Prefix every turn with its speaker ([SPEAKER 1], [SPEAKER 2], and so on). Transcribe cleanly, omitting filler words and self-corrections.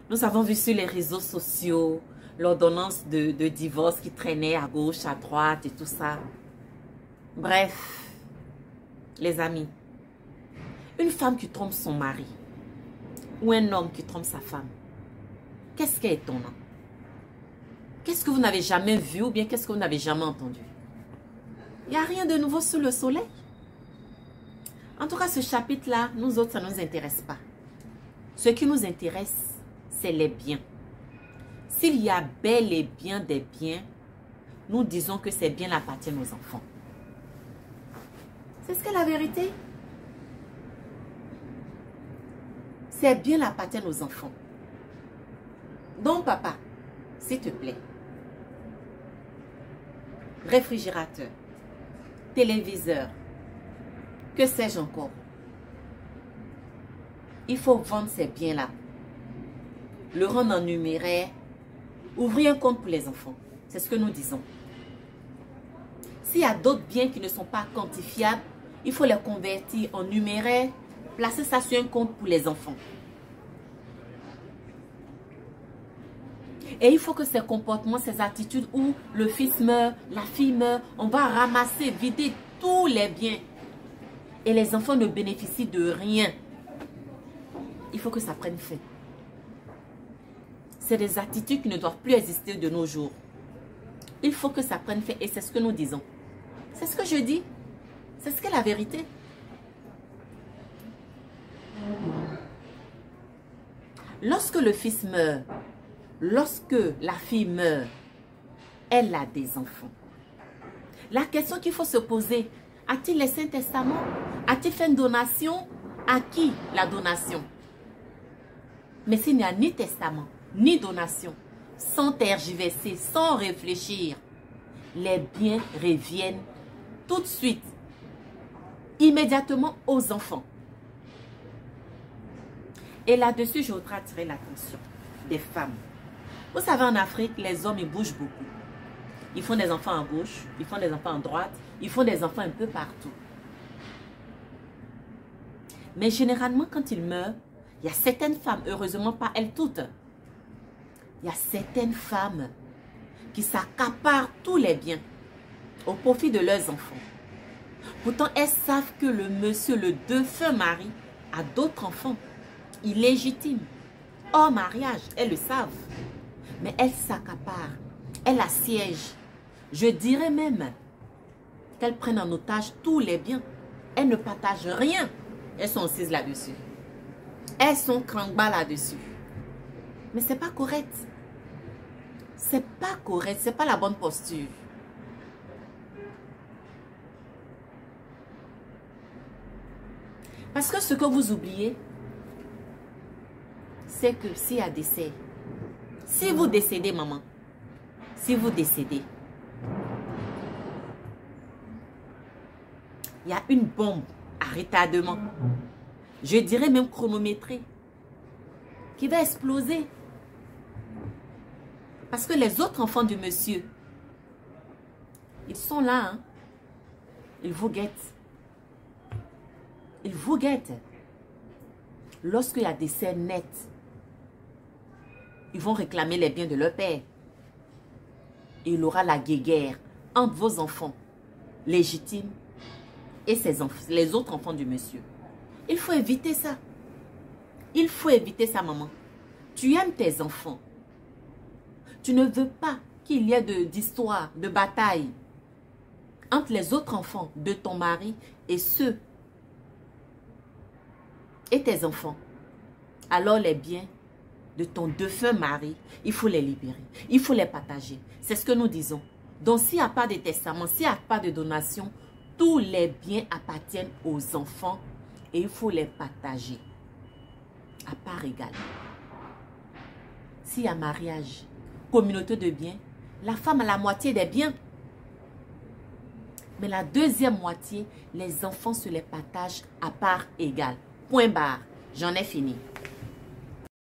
[SPEAKER 1] Nous avons vu sur les réseaux sociaux l'ordonnance de divorce qui traînait à gauche, à droite et tout ça. Bref, les amis, une femme qui trompe son mari ou un homme qui trompe sa femme, qu'est-ce qui est étonnant? Qu'est-ce que vous n'avez jamais vu ou bien qu'est-ce que vous n'avez jamais entendu? Il n'y a rien de nouveau sous le soleil. En tout cas, ce chapitre-là, nous autres, ça ne nous intéresse pas. Ce qui nous intéresse, c'est les biens. S'il y a bel et bien des biens, nous disons que ces biens appartiennent aux enfants. C'est ce qu'est la vérité. Ces biens appartiennent aux enfants. Donc, papa, s'il te plaît, réfrigérateur, téléviseur, que sais-je encore? Il faut vendre ces biens-là, le rendre en numéraire, ouvrir un compte pour les enfants. C'est ce que nous disons. S'il y a d'autres biens qui ne sont pas quantifiables, il faut les convertir en numéraire, placer ça sur un compte pour les enfants. Et il faut que ces comportements, ces attitudes où le fils meurt, la fille meurt, on va ramasser, vider tous les biens. Et les enfants ne bénéficient de rien. Il faut que ça prenne fin. C'est des attitudes qui ne doivent plus exister de nos jours. Il faut que ça prenne fin et c'est ce que nous disons. C'est ce que je dis. C'est ce qu'est la vérité. Lorsque le fils meurt, lorsque la fille meurt, elle a des enfants. La question qu'il faut se poser, a-t-il laissé un testament? A-t-il fait une donation? À qui la donation? Mais s'il n'y a ni testament, ni donation, sans tergiverser, sans réfléchir, les biens reviennent tout de suite, immédiatement aux enfants. Et là-dessus, je voudrais attirer l'attention des femmes. Vous savez, en Afrique, les hommes, ils bougent beaucoup. Ils font des enfants à gauche, ils font des enfants à droite, ils font des enfants un peu partout. Mais généralement, quand ils meurent, il y a certaines femmes, heureusement pas elles toutes, il y a certaines femmes qui s'accaparent tous les biens au profit de leurs enfants. Pourtant, elles savent que le monsieur, le défunt mari, a d'autres enfants illégitimes. Hors mariage, elles le savent. Mais elles s'accaparent, elles assiègent. Je dirais même qu'elles prennent en otage tous les biens. Elles ne partagent rien. Elles sont assises là-dessus. Elles sont crank-bas là-dessus. Mais c'est pas correct. C'est pas correct. C'est pas la bonne posture. Parce que ce que vous oubliez, c'est que s'il y a décès, si vous décédez, maman, si vous décédez, il y a une bombe à retardement, je dirais même chronométrée, qui va exploser. Parce que les autres enfants du monsieur, ils sont là, hein? Ils vous guettent. Ils vous guettent. Lorsqu'il y a des décès nets, ils vont réclamer les biens de leur père. Et il y aura la guéguerre entre vos enfants légitimes et les autres enfants du monsieur. Il faut éviter ça. Il faut éviter ça, maman. Tu aimes tes enfants. Tu ne veux pas qu'il y ait d'histoire, de bataille entre les autres enfants de ton mari et ceux et tes enfants. Alors les biens de ton défunt mari, il faut les libérer. Il faut les partager. C'est ce que nous disons. Donc s'il n'y a pas de testament, s'il n'y a pas de donation, tous les biens appartiennent aux enfants et il faut les partager à part égale. S'il y a mariage, communauté de biens, la femme a la moitié des biens. Mais la deuxième moitié, les enfants se les partagent à part égale. Point barre. J'en ai fini.